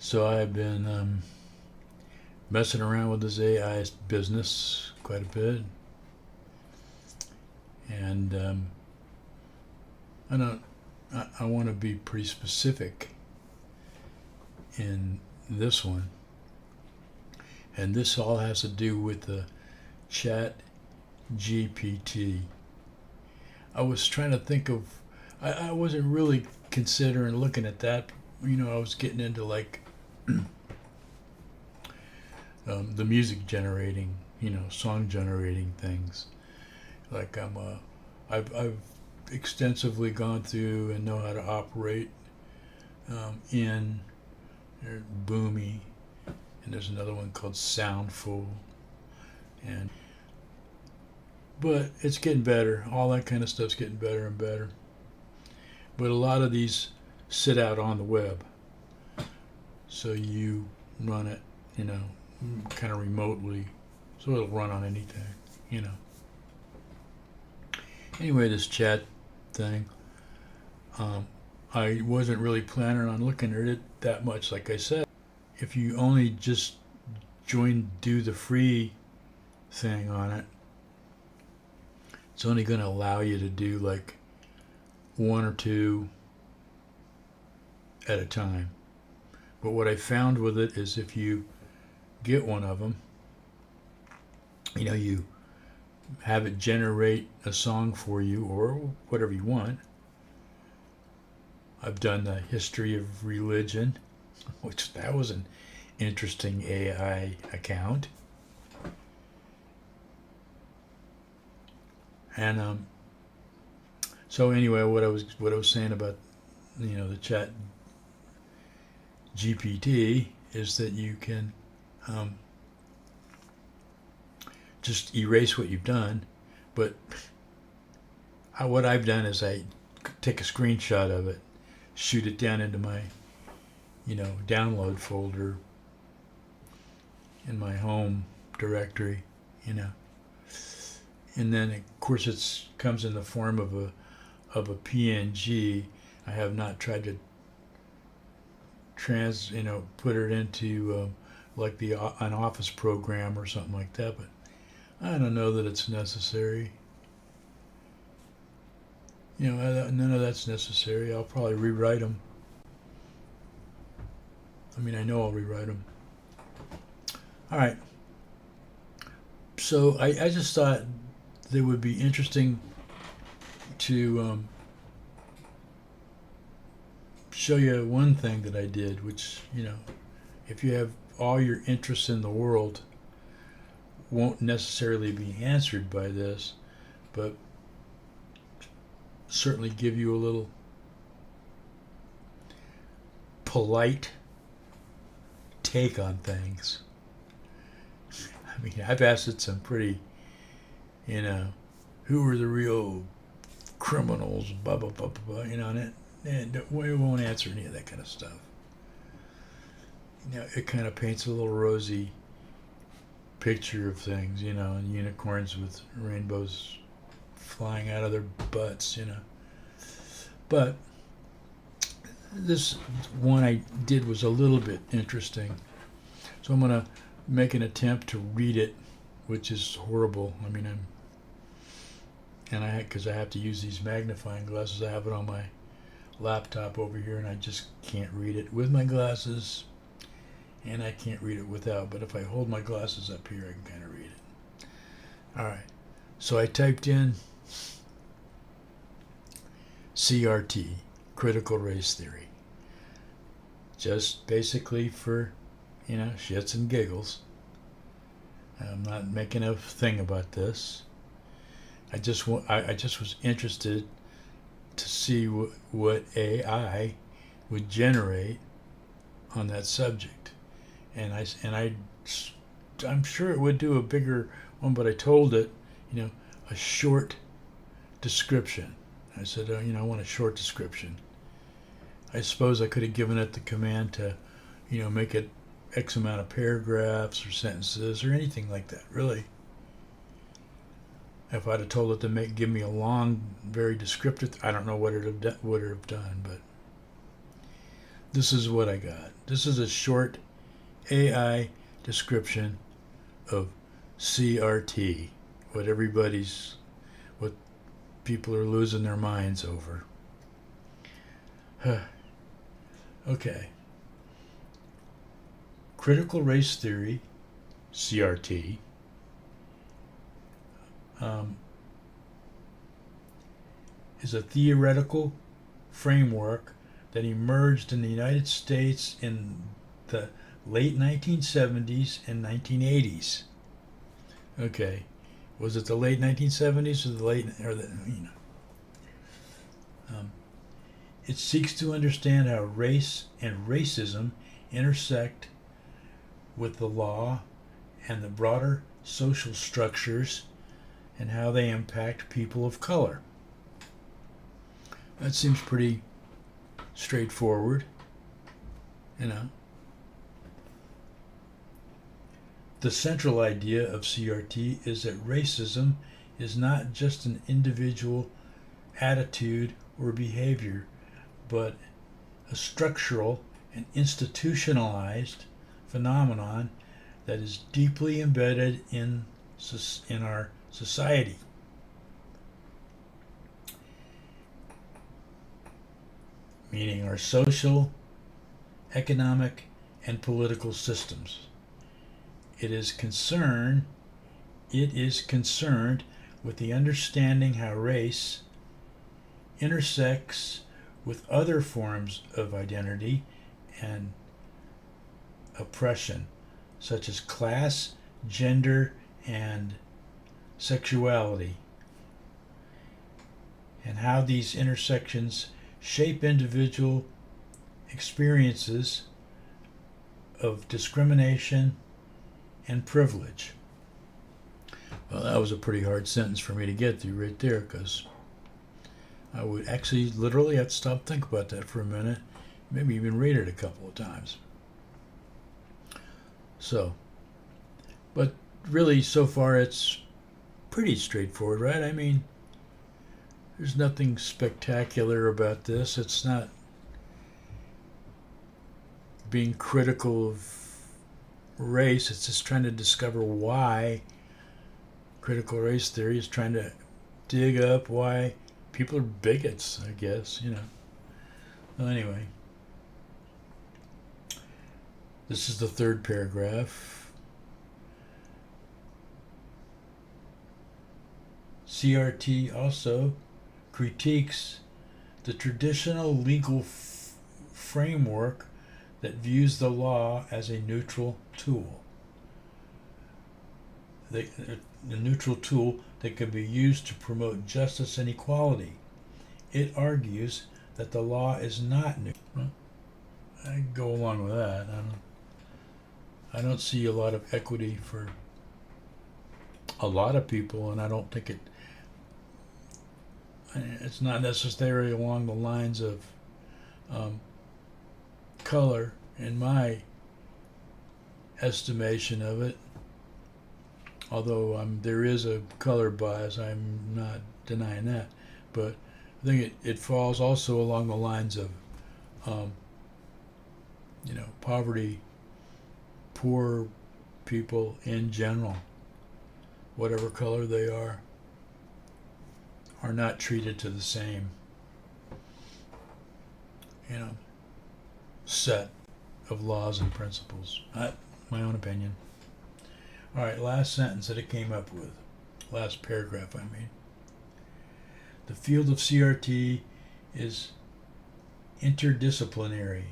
So I've been messing around with this AI business quite a bit, and I don't. I want to be pretty specific in this one, and this all has to do with the Chat GPT. I was trying to think of. I wasn't really considering looking at that. I was getting into like the music generating, song generating things. Like I've extensively gone through and know how to operate in Boomy, and there's another one called Soundful, and but it's getting better. All that kind of stuff's getting better and better. But a lot of these sit out on the web, so you run it, kind of remotely, so it'll run on anything. Anyway, this chat thing, I wasn't really planning on looking at it that much. Like I said, if you only just do the free thing on it, it's only going to allow you to do like one or two at a time. But what I found with it is if you get one of them, you have it generate a song for you or whatever you want. I've done the history of religion, which that was an interesting AI account. And so anyway, what I was saying about the Chat GPT is that you can just erase what you've done, but what I've done is I take a screenshot of it, shoot it down into my download folder in my home directory, and then of course it comes in the form of a PNG. I have not tried to put it into like an Office program or something like that, but I don't know that it's necessary. None of that's necessary. I'll probably rewrite them. I know I'll rewrite them. All right. So I just thought they would be interesting to show you one thing that I did, which, if you have all your interests in the world, won't necessarily be answered by this, but certainly give you a little polite take on things. I've asked it some pretty, who are the real criminals, blah, blah, blah, blah, and we won't answer any of that kind of stuff. It kind of paints a little rosy picture of things, and unicorns with rainbows flying out of their butts, But this one I did was a little bit interesting. So I'm going to make an attempt to read it, which is horrible. Because I have to use these magnifying glasses. I have it on my laptop over here, and I just can't read it with my glasses, and I can't read it without. But if I hold my glasses up here, I can kind of read it. All right. So I typed in CRT, critical race theory, just basically for shits and giggles. I'm not making a thing about this. I just was interested to see what AI would generate on that subject, and I'm sure it would do a bigger one, but I told it, a short description. I said, I want a short description. I suppose I could have given it the command to, make it X amount of paragraphs or sentences or anything like that, really. If I'd have told it to give me a long, very descriptive, I don't know what it would have done, but this is what I got. This is a short AI description of CRT, what people are losing their minds over. Okay. Critical race theory, CRT, is a theoretical framework that emerged in the United States in the late 1970s and 1980s. Okay, was it the late 1970s or it seeks to understand how race and racism intersect with the law and the broader social structures and how they impact people of color. That seems pretty straightforward, you know. The central idea of CRT is that racism is not just an individual attitude or behavior, but a structural and institutionalized phenomenon that is deeply embedded in our society. Meaning our social, economic, and political systems. It is concerned with the understanding how race intersects with other forms of identity and oppression, such as class, gender, and sexuality, and how these intersections shape individual experiences of discrimination and privilege. Well, that was a pretty hard sentence for me to get through right there, because I would actually literally have to stop and think about that for a minute, maybe even read it a couple of times. So, but really so far it's pretty straightforward, right? I mean, there's nothing spectacular about this. It's not being critical of race. It's just trying to discover why critical race theory is trying to dig up why people are bigots, I guess, you know. Well, anyway, this is the third paragraph. CRT also critiques the traditional legal framework that views the law as a neutral tool. The neutral tool that can be used to promote justice and equality. It argues that the law is not neutral. Well, I go along with that. I don't see a lot of equity for a lot of people, and I don't think it's not necessarily along the lines of color in my estimation of it. Although there is a color bias, I'm not denying that. But I think it falls also along the lines of, poverty, poor people in general, whatever color they are not treated to the same, set of laws and principles. That's my own opinion. All right, last sentence that it came up with. Last paragraph, I mean. The field of CRT is interdisciplinary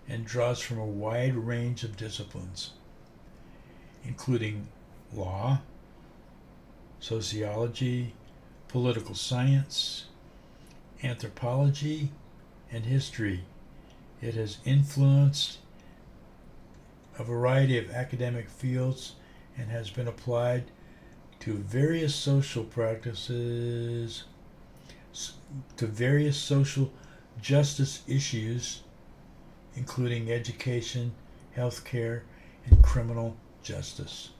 and draws from a wide range of disciplines, including law, sociology, political science, anthropology, and history. It has influenced a variety of academic fields and has been applied to various social practices, to various social justice issues, including education, healthcare, and criminal justice.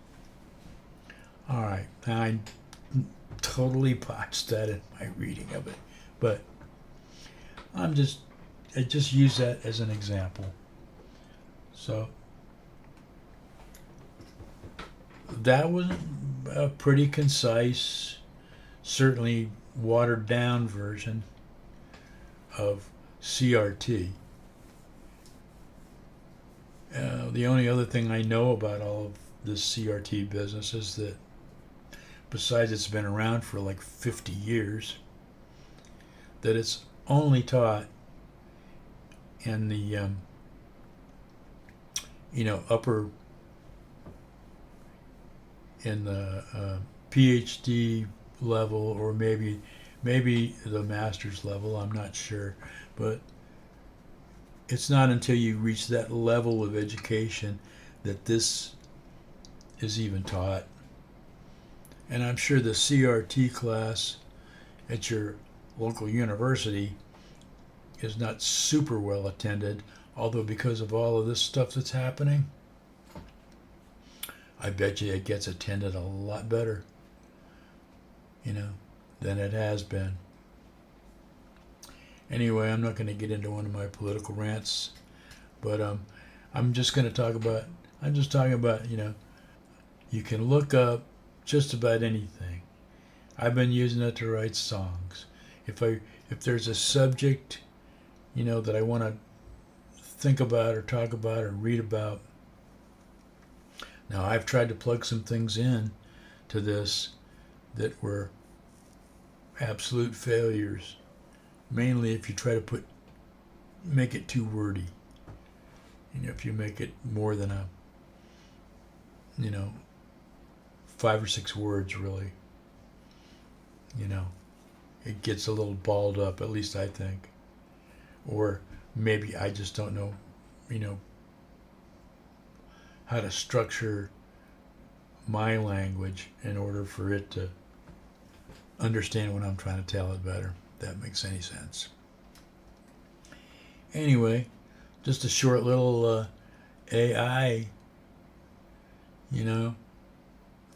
All right, I totally botched that in my reading of it, but I'm just I just use that as an example. So that was a pretty concise, certainly watered down version of CRT. The only other thing I know about all of this CRT business is that, besides it's been around for like 50 years, that it's only taught in the upper, in the PhD level, or maybe the master's level. I'm not sure, but it's not until you reach that level of education that this is even taught. And I'm sure the CRT class at your local university is not super well attended, although because of all of this stuff that's happening, I bet you it gets attended a lot better, than it has been. Anyway, I'm not going to get into one of my political rants, but I'm just talking about, you can look up just about anything. I've been using it to write songs. If there's a subject, that I want to think about or talk about or read about. Now, I've tried to plug some things in to this that were absolute failures. Mainly if you try to make it too wordy. If you make it more than 5 or 6 words, really, it gets a little balled up, at least I think. Or maybe I just don't know, how to structure my language in order for it to understand what I'm trying to tell it better. If that makes any sense. Anyway, just a short little AI,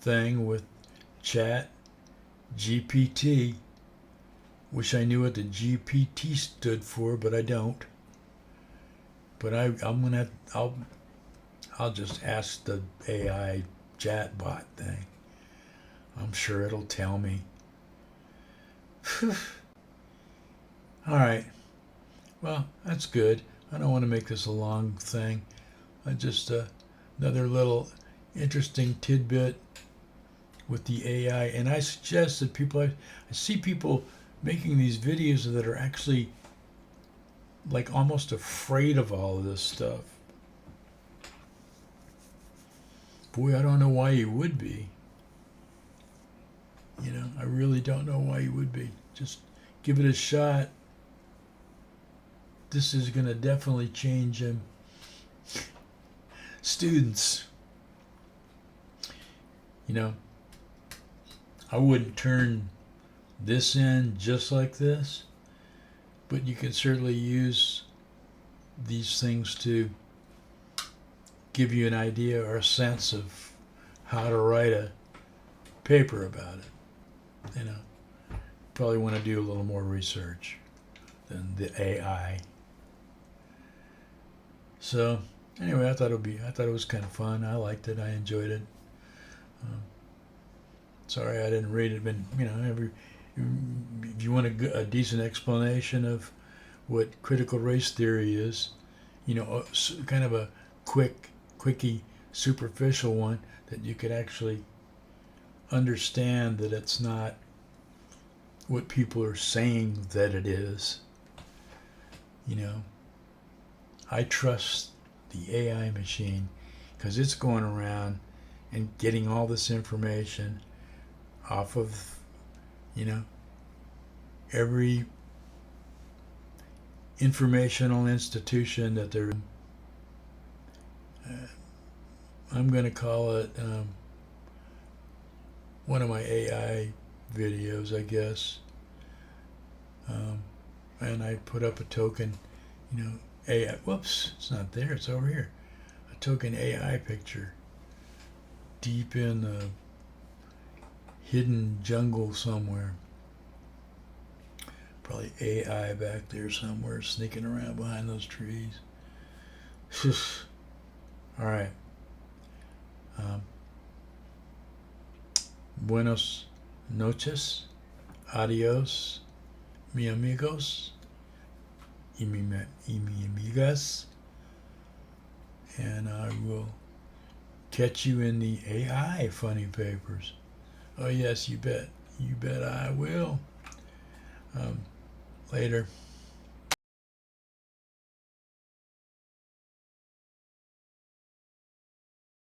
thing with ChatGPT. Wish I knew what the GPT stood for, but I don't. But I'll just ask the AI chatbot thing. I'm sure it'll tell me. All right. Well, that's good. I don't want to make this a long thing. Just another little interesting tidbit with the AI. And I suggest that I see people making these videos that are actually like almost afraid of all of this stuff. Boy, I don't know why you would be. I really don't know why you would be. Just give it a shot. This is going to definitely change him. Students, I wouldn't turn this in just like this, but you can certainly use these things to give you an idea or a sense of how to write a paper about it. Probably want to do a little more research than the AI. So anyway, I thought it was kind of fun. I liked it. I enjoyed it. Sorry I didn't read it, but if you want a decent explanation of what critical race theory is, kind of a quickie, superficial one that you could actually understand that it's not what people are saying that it is. I trust the AI machine because it's going around and getting all this information off of, every informational institution that they're. I'm going to call it one of my AI videos, I guess. And I put up a token, AI. Whoops, it's not there. It's over here. A token AI picture deep in the hidden jungle somewhere. Probably AI back there somewhere sneaking around behind those trees. All right. Buenos noches. Adios, mi amigos y mi amigas. And I will catch you in the AI funny papers. Oh, yes, you bet. You bet I will. Later.